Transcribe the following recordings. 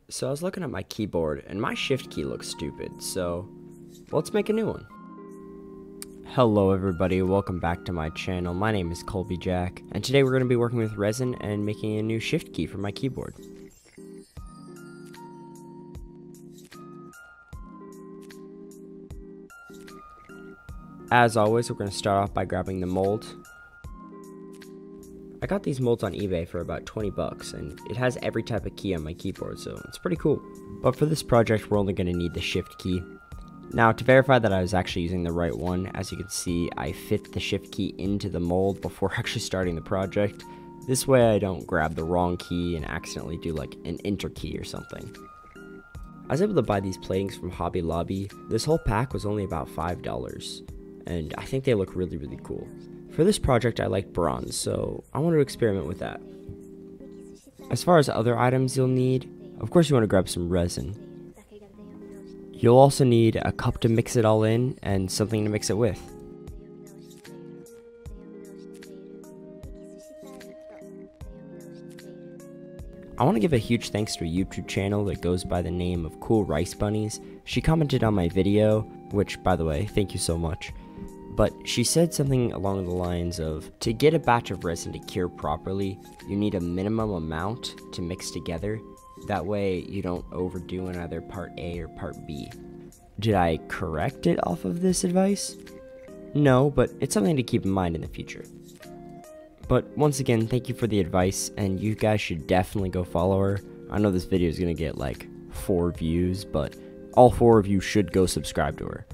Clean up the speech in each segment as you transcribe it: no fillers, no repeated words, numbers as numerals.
So I was looking at my keyboard and my shift key looks stupid, so let's make a new one. Hello everybody, welcome back to my channel. My name is Colby Jack, and today we're going to be working with resin and making a new shift key for my keyboard. As always, we're going to start off by grabbing the mold. I got these molds on eBay for about 20 bucks, and it has every type of key on my keyboard, so it's pretty cool. But for this project, we're only going to need the shift key. Now, to verify that I was actually using the right one, as you can see, I fit the shift key into the mold before actually starting the project. This way I don't grab the wrong key and accidentally do like an enter key or something. I was able to buy these platings from Hobby Lobby. This whole pack was only about $5, and I think they look really cool. For this project, I like bronze, so I want to experiment with that. As far as other items you'll need, of course you want to grab some resin. You'll also need a cup to mix it all in, and something to mix it with. I want to give a huge thanks to a YouTube channel that goes by the name of coolricebunnies. She commented on my video, which, by the way, thank you so much. But she said something along the lines of, to get a batch of resin to cure properly, you need a minimum amount to mix together. That way you don't overdo in either part A or part B. Did I correct it off of this advice? No, but it's something to keep in mind in the future. But once again, thank you for the advice, and you guys should definitely go follow her. I know this video is going to get like 4 views, but all 4 of you should go subscribe to her.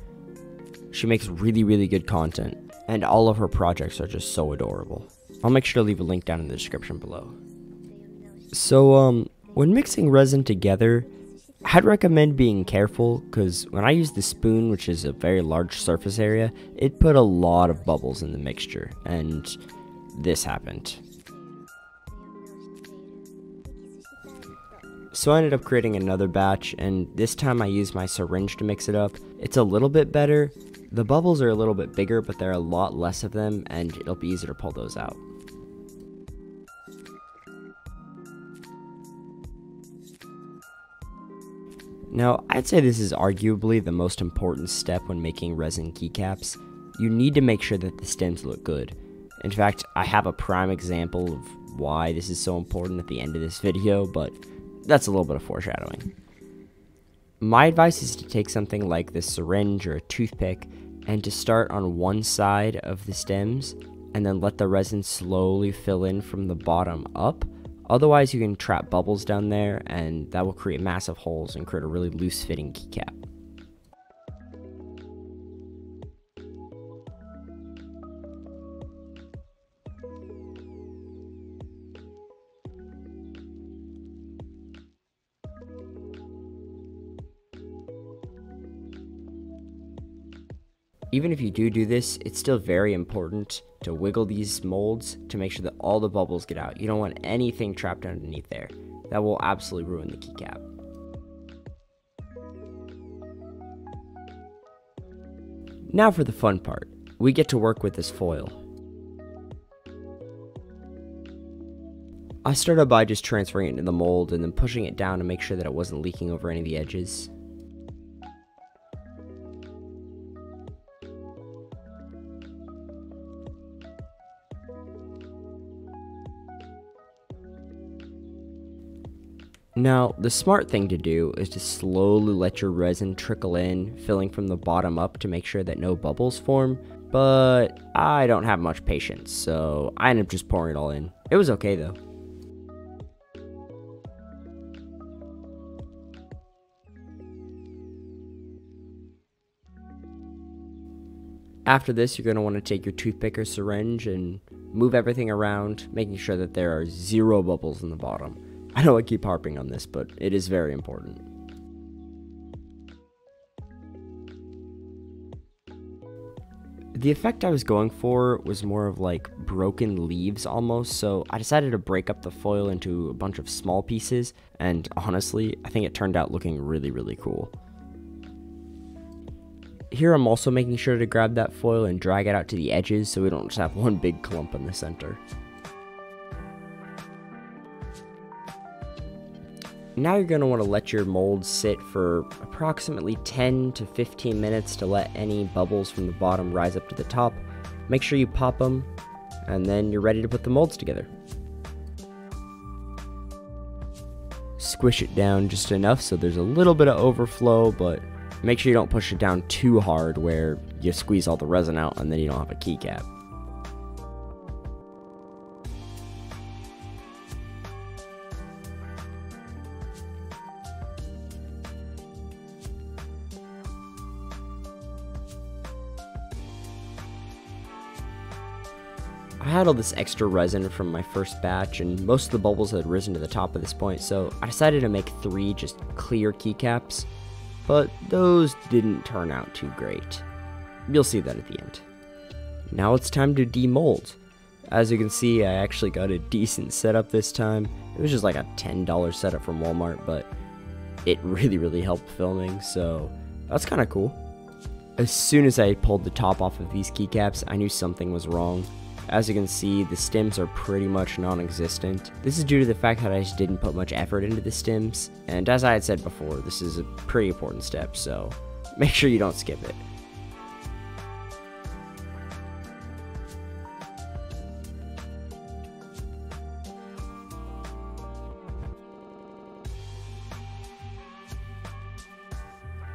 She makes really good content, and all of her projects are just so adorable. I'll make sure to leave a link down in the description below. So, when mixing resin together, I'd recommend being careful, because when I used the spoon, which is a very large surface area, it put a lot of bubbles in the mixture, and this happened. So I ended up creating another batch, and this time I used my syringe to mix it up. It's a little bit better. The bubbles are a little bit bigger, but there are a lot less of them, and it'll be easier to pull those out. Now, I'd say this is arguably the most important step when making resin keycaps. You need to make sure that the stems look good. In fact, I have a prime example of why this is so important at the end of this video, but that's a little bit of foreshadowing. My advice is to take something like this syringe or a toothpick and to start on one side of the stems and then let the resin slowly fill in from the bottom up. Otherwise, you can trap bubbles down there, and that will create massive holes and create a really loose fitting keycap. Even if you do this, it's still very important to wiggle these molds to make sure that all the bubbles get out. You don't want anything trapped underneath there. That will absolutely ruin the keycap. Now for the fun part. We get to work with this foil. I started by just transferring it into the mold and then pushing it down to make sure that it wasn't leaking over any of the edges. Now, the smart thing to do is to slowly let your resin trickle in, filling from the bottom up to make sure that no bubbles form, but I don't have much patience, so I ended up just pouring it all in. It was okay though. After this, you're going to want to take your toothpick or syringe and move everything around, making sure that there are 0 bubbles in the bottom. I know I keep harping on this, but it is very important. The effect I was going for was more of like broken leaves almost, so I decided to break up the foil into a bunch of small pieces, and honestly, I think it turned out looking really cool. Here I'm also making sure to grab that foil and drag it out to the edges so we don't just have one big clump in the center. Now you're going to want to let your mold sit for approximately 10 to 15 minutes to let any bubbles from the bottom rise up to the top. Make sure you pop them, and then you're ready to put the molds together. Squish it down just enough so there's a little bit of overflow, but make sure you don't push it down too hard where you squeeze all the resin out and then you don't have a keycap. I had all this extra resin from my first batch, and most of the bubbles had risen to the top at this point, so I decided to make 3 just clear keycaps, but those didn't turn out too great. You'll see that at the end. Now it's time to demold. As you can see, I actually got a decent setup this time. It was just like a $10 setup from Walmart, but it really helped filming, so that's kind of cool. As soon as I pulled the top off of these keycaps, I knew something was wrong. As you can see, the stems are pretty much non-existent. This is due to the fact that I just didn't put much effort into the stems, and as I had said before, this is a pretty important step, so make sure you don't skip it.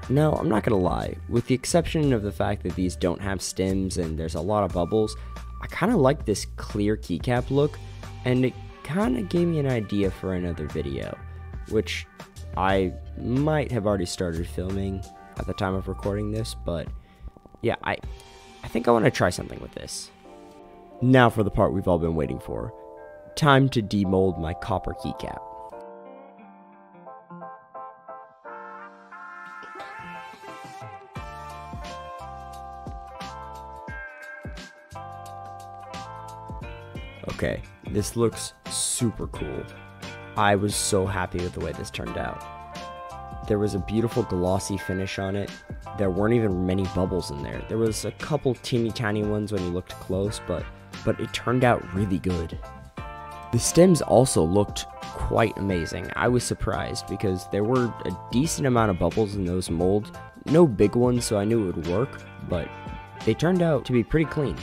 Now, I'm not gonna lie, with the exception of the fact that these don't have stems and there's a lot of bubbles, I kind of like this clear keycap look, and it kind of gave me an idea for another video, which I might have already started filming at the time of recording this, but yeah, I think I want to try something with this. Now for the part we've all been waiting for. Time to demold my copper keycap. Okay, this looks super cool. I was so happy with the way this turned out. There was a beautiful glossy finish on it. There weren't even many bubbles in there. There was a couple teeny tiny ones when you looked close, but it turned out really good. The stems also looked quite amazing. I was surprised because there were a decent amount of bubbles in those molds. No big ones, so I knew it would work, but they turned out to be pretty clean.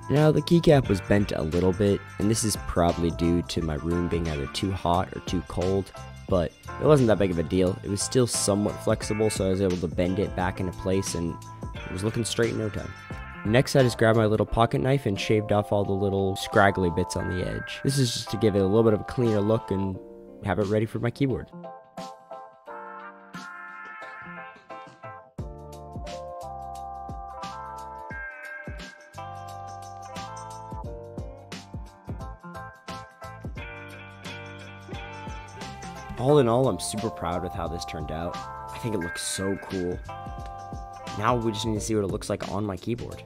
Now, the keycap was bent a little bit, and this is probably due to my room being either too hot or too cold, but it wasn't that big of a deal. It was still somewhat flexible, so I was able to bend it back into place, and it was looking straight in no time. Next, I just grabbed my little pocket knife and shaved off all the little scraggly bits on the edge. This is just to give it a little bit of a cleaner look and have it ready for my keyboard. All in all, I'm super proud with how this turned out. I think it looks so cool. Now we just need to see what it looks like on my keyboard.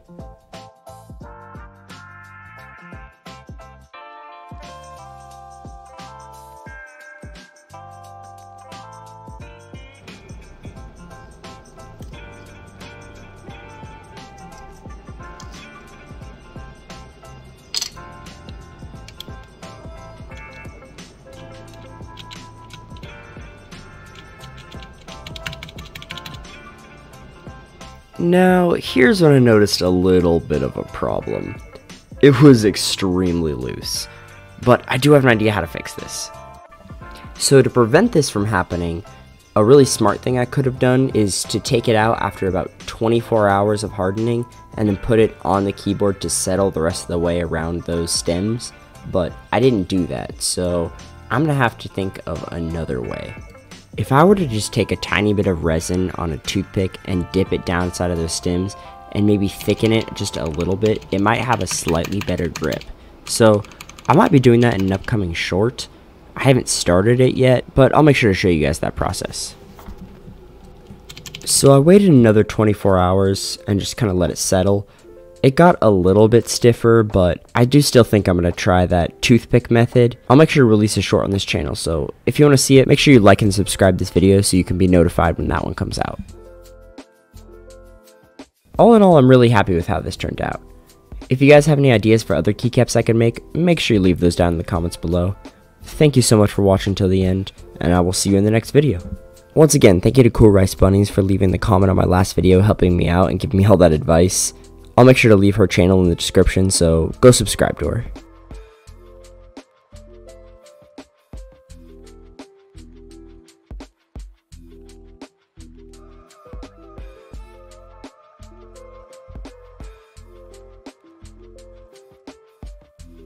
Now, here's when I noticed a little bit of a problem. It was extremely loose, but I do have an idea how to fix this. So to prevent this from happening, a really smart thing I could have done is to take it out after about 24 hours of hardening and then put it on the keyboard to settle the rest of the way around those stems, but I didn't do that, so I'm gonna have to think of another way. If I were to just take a tiny bit of resin on a toothpick and dip it down inside of those stems and maybe thicken it just a little bit, it might have a slightly better grip. So I might be doing that in an upcoming short. I haven't started it yet, but I'll make sure to show you guys that process. So I waited another 24 hours and just kind of let it settle. It got a little bit stiffer, but I do still think I'm going to try that toothpick method. I'll make sure to release a short on this channel, so if you want to see it, make sure you like and subscribe this video so you can be notified when that one comes out. All in all, I'm really happy with how this turned out. If you guys have any ideas for other keycaps I can make sure you leave those down in the comments below. Thank you so much for watching till the end, and I will see you in the next video. Once again, thank you to Cool Rice Bunnies for leaving the comment on my last video, helping me out and giving me all that advice. I'll make sure to leave her channel in the description, so go subscribe to her.